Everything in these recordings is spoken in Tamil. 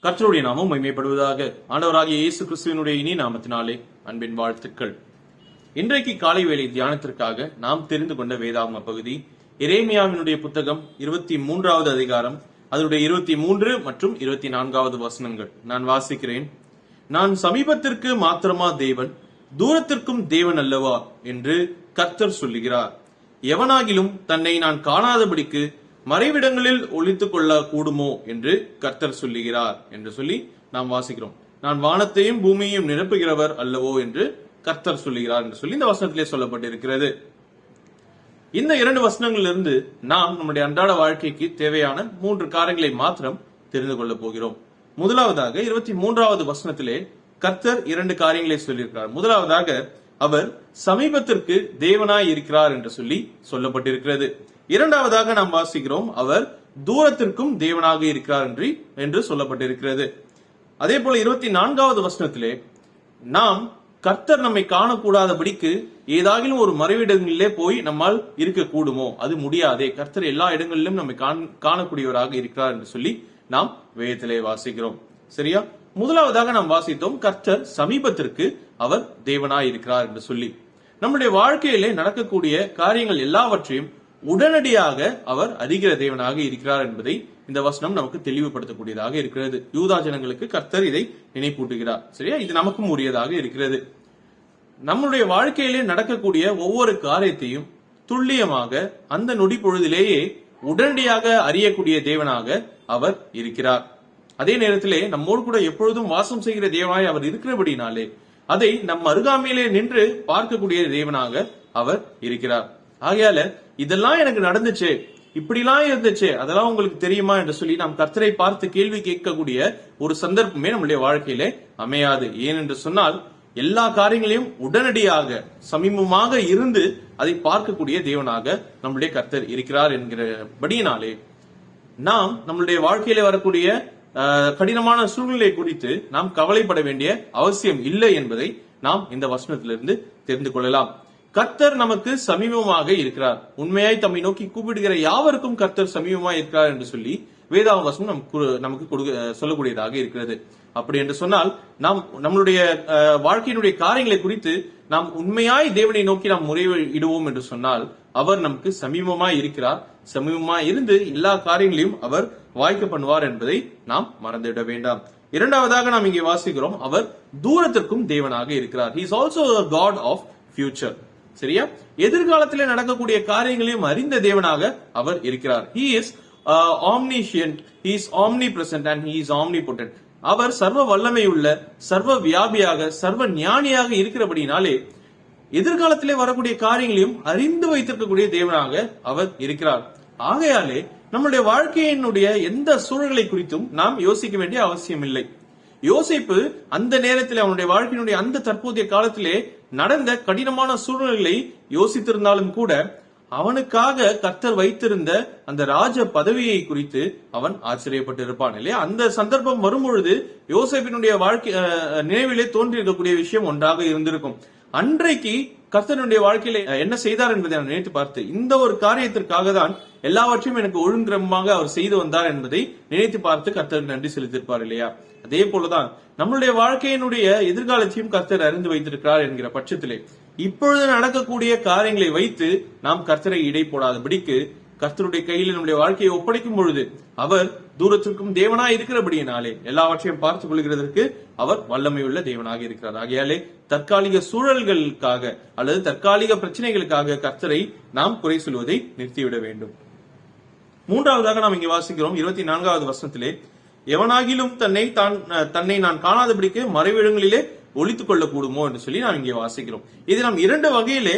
கர்த்தருடைய நாமம் மகிமைப்படுவதாக. ஆண்டவராகிய இயேசு கிறிஸ்துவினுடைய இனி நாமத்தினாலே அன்பின் வாழ்த்துக்கள். இன்றைக்கு காலை வேளை தியானத்திற்காக நாம் தெரிந்து கொண்ட வேதாகம பகுதி எரேமியாவினுடைய புத்தகம் 23வது அதிகாரம், அதனுடைய 23 மற்றும் 24வது வசனங்கள். நான் வாசிக்கிறேன். நான் சமீபத்திற்கு மாத்திரமா தேவன், தூரத்திற்கும் தேவன் அல்லவா என்று கர்த்தர் சொல்லுகிறார். எவனாகிலும் தன்னை நான் காணாதபடிக்கு மறைவிடங்களில் ஒளித்துக் கொள்ள கூடுமோ என்று கர்த்தர் சொல்லுகிறார் என்று சொல்லி நாம் வாசிக்கிறோம். நான் வானத்தையும் பூமியையும் நிரப்புகிறவர் அல்லவோ என்று கர்த்தர் சொல்லுகிறார் என்று சொல்லி இந்த வசனத்திலே சொல்லப்பட்டிருக்கிறது. இந்த 2 வசனங்களிலிருந்து நாம் நம்முடைய அன்றாட வாழ்க்கைக்கு தேவையான 3 காரியங்களை மாத்திரம் தெரிந்து கொள்ள போகிறோம். முதலாவதாக 23வது வசனத்திலே கர்த்தர் 2 காரியங்களை சொல்லியிருக்கிறார். முதலாவதாக அவர் சமீபத்திற்கு தேவனாய் இருக்கிறார் என்று சொல்லி சொல்லப்பட்டிருக்கிறது. இரண்டாவதாக நாம் வாசிக்கிறோம், அவர் தூரத்திற்கும் தேவனாக இருக்கிறார் என்று சொல்லப்பட்டிருக்கிறது. அதே போல 24வது வசனத்திலே நாம் கர்த்தர் நம்மை காணக்கூடாதபடிக்கு ஏதாகிலும் ஒரு மறைவிடங்களிலே போய் நம்மால் இருக்க கூடுமோ, அது முடியாதே, கர்த்தர் எல்லா இடங்களிலும் நம்மை காணக்கூடியவராக இருக்கிறார் என்று சொல்லி நாம் வேதத்திலே வாசிக்கிறோம். சரியா? முதலாவதாக நாம் வாசித்தோம், கர்த்தர் சமீபத்திற்கு அவர் தேவனாய் இருக்கிறார் என்று சொல்லி. நம்முடைய வாழ்க்கையிலே நடக்கக்கூடிய காரியங்கள் எல்லாவற்றையும் உடனடியாக அவர் அறிகிற தேவனாக இருக்கிறார் என்பதை இந்த வசனம் நமக்கு தெளிவுபடுத்தக்கூடியதாக இருக்கிறது. யூதா ஜனங்களுக்கு கர்த்தர் இதை நினைப்பூட்டுகிறார். சரியா? இது நமக்கும் உரியதாக இருக்கிறது. நம்முடைய வாழ்க்கையிலே நடக்கக்கூடிய ஒவ்வொரு காரியத்தையும் துல்லியமாக அந்த நொடி பொழுதிலேயே உடனடியாக அறியக்கூடிய தேவனாக அவர் இருக்கிறார். அதே நேரத்திலே நம்மோடு கூட எப்பொழுதும் வாசம் செய்கிற தேவனாய் அவர் இருக்கிறபடினாலே அதை நம் அருகாமையிலே நின்று பார்க்கக்கூடிய தேவனாக அவர் இருக்கிறார். ஆகையால இதெல்லாம் எனக்கு நடந்துச்சு, இப்படிலாம் இருந்துச்சு, அதெல்லாம் உங்களுக்கு தெரியுமா என்று சொல்லி நாம் கர்த்தரை பார்த்து கேள்வி கேட்கக்கூடிய ஒரு சந்தர்ப்பமே நம்முடைய வாழ்க்கையிலே அமையாது. ஏனென்று சொன்னால் எல்லா காரியங்களையும் உடனடியாக சமீபமாக இருந்து அதை பார்க்கக்கூடிய தேவனாக நம்முடைய கர்த்தர் இருக்கிறார் என்கிறபடியினாலே நாம் நம்முடைய வாழ்க்கையில வரக்கூடிய கடினமான சூழ்நிலை குறித்து நாம் கவலைப்பட வேண்டிய அவசியம் இல்லை என்பதை நாம் இந்த வசனத்திலிருந்து தெரிந்து கொள்ளலாம். கர்த்தர் நமக்கு சமீபமாக இருக்கிறார். உண்மையாய் தம்மை நோக்கி கூப்பிடுகிற யாவருக்கும் கர்த்தர் சமீபமாய் இருக்கிறார் என்று சொல்லி வேதாகம வசனம் நமக்கு சொல்லக்கூடியதாக இருக்கிறது. அப்படி என்று சொன்னால் நாம் நம்மளுடைய வாழ்க்கையினுடைய காரியங்களை குறித்து நாம் உண்மையாய் தேவனை நோக்கி நாம் முறையிடுவோம் என்று சொன்னால் அவர் நமக்கு சமீபமாய் இருக்கிறார். சமீபமாய் இருந்து எல்லா காரியங்களையும் அவர் வாய்க்க பண்ணுவார் என்பதை நாம் மறந்துவிட வேண்டாம். இரண்டாவதாக நாம் இங்கே வாசிக்கிறோம், அவர் தூரத்திற்கும் தேவனாக இருக்கிறார். He is also a God of future. சரியா? எதிர்காலத்திலே நடக்கக்கூடிய காரியங்களையும் அறிந்த தேவனாக அவர் இருக்கிறார். He is omniscient, he is omnipresent and he is omnipotent. அவர் சர்வ வல்லமை உள்ள, சர்வ வியாபியாக, சர்வ ஞானியாக இருக்கிறபடினாலே எதிர்காலத்திலே வரக்கூடிய காரியங்களையும் அறிந்து வைத்திருக்கக்கூடிய தேவனாக அவர் இருக்கிறார். ஆகையாலே நம்முடைய வாழ்க்கையினுடைய எந்த சூழல்களை குறித்தும் நாம் யோசிக்க வேண்டிய அவசியம் இல்லை. யோசிப்பு அந்த நேரத்தில் அவனுடைய வாழ்க்கையினுடைய அந்த தற்போதைய காலத்திலே நடந்த கடினமான சூழ்நிலைகளை யோசித்திருந்தாலும் கூட அவனுக்காக கர்த்தர் வைத்திருந்த அந்த ராஜ பதவியை குறித்து அவன் ஆச்சரியப்பட்டிருப்பான் இல்லையா? அந்த சந்தர்ப்பம் வரும்பொழுது யோசேப்பினுடைய வாழ்க்கை நினைவிலே தோன்றியிருக்கக்கூடிய விஷயம் ஒன்றாக இருந்திருக்கும். அன்றைக்கு கர்த்தனுடைய வாழ்க்கையில என்ன செய்தார் என்பதை நான் நினைத்து பார்த்து இந்த ஒரு காரியத்திற்காக தான் எல்லாவற்றையும் எனக்கு ஒழுங்கிரமாக அவர் செய்து வந்தார் என்பதை நினைத்து பார்த்து கர்த்தருக்கு நன்றி செலுத்திருப்பார் இல்லையா? அதே போலதான் நம்மளுடைய வாழ்க்கையினுடைய எதிர்காலத்தையும் கர்த்தர் அறிந்து வைத்திருக்கிறார் என்கிற பட்சத்திலே இப்பொழுது நடக்கக்கூடிய காரியங்களை வைத்து நாம் கர்த்தரை இடை போடாதபடிக்கு கர்த்தருடைய கையில் நம்முடைய வாழ்க்கையை ஒப்படைக்கும் பொழுது அவர் தூரத்திற்கும் தேவனாய் இருக்கிறபடியினாலே எல்லாவற்றையும் பார்த்துக் கொள்கிறதற்கு அவர் வல்லமை உள்ள தேவனாக இருக்கிறார். ஆகையாலே தற்காலிக சூழல்களுக்காக அல்லது தற்காலிக பிரச்சனைகளுக்காக கர்த்தரை நாம் குறை சொல்வதை நிறுத்திவிட வேண்டும். மூன்றாவதாக நாம் இங்கே வாசிக்கிறோம் 24வது வசனத்திலே, எவனாகிலும் தன்னை நான் காணாதபடிக்கு மறைவிடங்களிலே ஒளித்துக் கொள்ள கூடுமோ என்று சொல்லி நாம் இங்கே வாசிக்கிறோம். இது நாம் 2 வகையிலே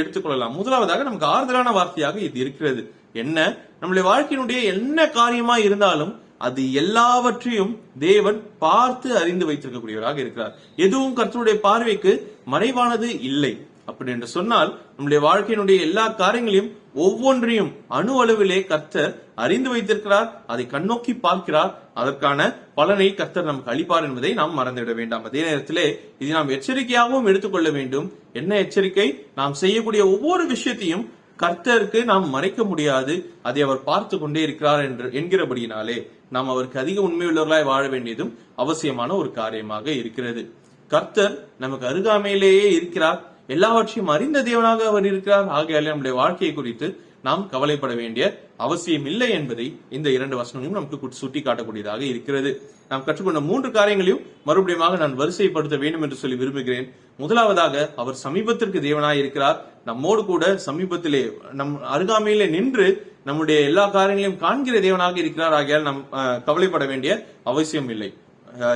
எடுத்துக்கொள்ளலாம். முதலாவதாக நமக்கு ஆறுதலான வார்த்தையாக இது இருக்கிறது. என்ன? நம்முடைய வாழ்க்கையினுடைய என்ன காரியமா இருந்தாலும் அது எல்லாவற்றையும் தேவன் பார்த்து அறிந்து வைத்திருக்கக்கூடியவராக இருக்கிறார். எதுவும் கர்த்தருடைய பார்வைக்கு மறைவானது இல்லை. அப்படி என்று சொன்னால் நம்முடைய வாழ்க்கையினுடைய எல்லா காரியங்களையும் ஒவ்வொன்றையும் அணு அளவிலே கர்த்தர் அறிந்து வைத்திருக்கிறார். அதை கண்ணோக்கி பார்க்கிறார். அதற்கான பலனை கர்த்தர் நமக்கு அளிப்பார் என்பதை நாம் மறந்துவிட வேண்டாம். அதே நேரத்திலே இதை நாம் எச்சரிக்கையாகவும் எடுத்துக்கொள்ள வேண்டும். என்ன எச்சரிக்கை? நாம் செய்யக்கூடிய ஒவ்வொரு விஷயத்தையும் கர்த்தருக்கு நாம் மறைக்க முடியாது, அதை அவர் பார்த்து கொண்டே இருக்கிறார் என்கிறபடியினாலே நாம் அவருக்கு அதிக உண்மையுள்ளவர்களாய் வாழ வேண்டியதும் அவசியமான ஒரு காரியமாக இருக்கிறது. கர்த்தர் நமக்கு அருகாமையிலேயே இருக்கிறார், எல்லாவற்றையும் அறிந்த தேவனாக அவர் இருக்கிறார். ஆகையாலே நம்முடைய வாழ்க்கையை குறித்து நாம் கவலைப்பட வேண்டிய அவசியம் இல்லை என்பதை இந்த 2 வசனங்களும் நமக்கு சுட்டி காட்டக்கூடியதாக இருக்கிறது. நாம் கற்றுக்கொண்ட 3 காரியங்களையும் மறுபடியும் நான் வரிசைப்படுத்த வேண்டும் என்று சொல்லி விரும்புகிறேன். முதலாவதாக, அவர் சமீபத்திற்கு தேவனாய் இருக்கிறார். நம்மோடு கூட சமீபத்திலே நம் அருகாமையிலே நின்று நம்முடைய எல்லா காரியங்களையும் காண்கிற தேவனாக இருக்கிறார். ஆகையால் நாம் கவலைப்பட வேண்டிய அவசியம் இல்லை.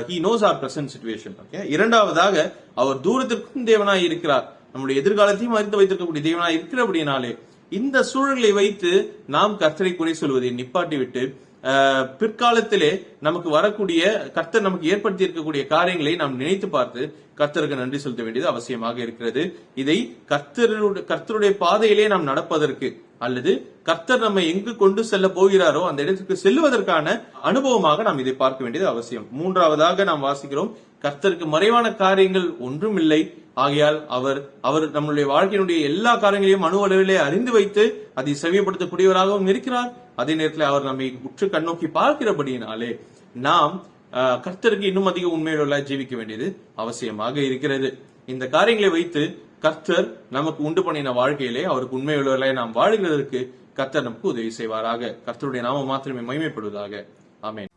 He knows our present situation. இரண்டாவதாக, அவர் தூரத்திற்கும் தேவனாய் இருக்கிறார். நம்முடைய எதிர்காலத்தையும் அறிந்து வைத்திருக்கக்கூடிய தேவனாய் இருக்கிறபடினாலே இந்த சூழலை வைத்து நாம் கர்த்தரை குறை சொல்வதை நிப்பாட்டி விட்டு பிற்காலத்திலே நமக்கு வரக்கூடிய கர்த்தர் நமக்கு ஏற்படுத்தி இருக்கக்கூடிய காரியங்களை நாம் நினைத்து பார்த்து கர்த்தருக்கு நன்றி செலுத்த வேண்டியது அவசியமாக இருக்கிறது. இதை கர்த்தருடைய பாதையிலே நாம் நடப்பதற்கு அல்லது கர்த்தர் நம்மை எங்கு கொண்டு செல்ல போகிறாரோ அந்த இடத்துக்கு செல்வதற்கான அனுபவமாக நாம் இதை பார்க்க வேண்டியது அவசியம். மூன்றாவதாக நாம் வாசிக்கிறோம், கர்த்தருக்கு மறைவான காரியங்கள் ஒன்றும் இல்லை. ஆகையால் அவர் நம்முடைய வாழ்க்கையினுடைய எல்லா காரியங்களையும் அளவிலே அறிந்து வைத்து அதை செவியப்படுத்தக்கூடியவராகவும் இருக்கிறார். அதே நேரத்தில் அவர் நம்மை உற்று கண்ணோக்கி பார்க்கிறபடியினாலே நாம் கர்த்தருக்கு இன்னும் அதிக உண்மையுள்ள ஜீவிக்க வேண்டியது அவசியமாக இருக்கிறது. இந்த காரியங்களை வைத்து கர்த்தர் நமக்கு உண்டு பண்ணின வாழ்க்கையிலே அவருக்கு உண்மையுள்ளவர்களாய் நாம் வாழ்கிறதற்கு கர்த்தர் நமக்கு உதவி செய்வாராக. கர்த்தருடைய நாமம் மாத்திரமே மகிமைப்படுவதாக. ஆமென்.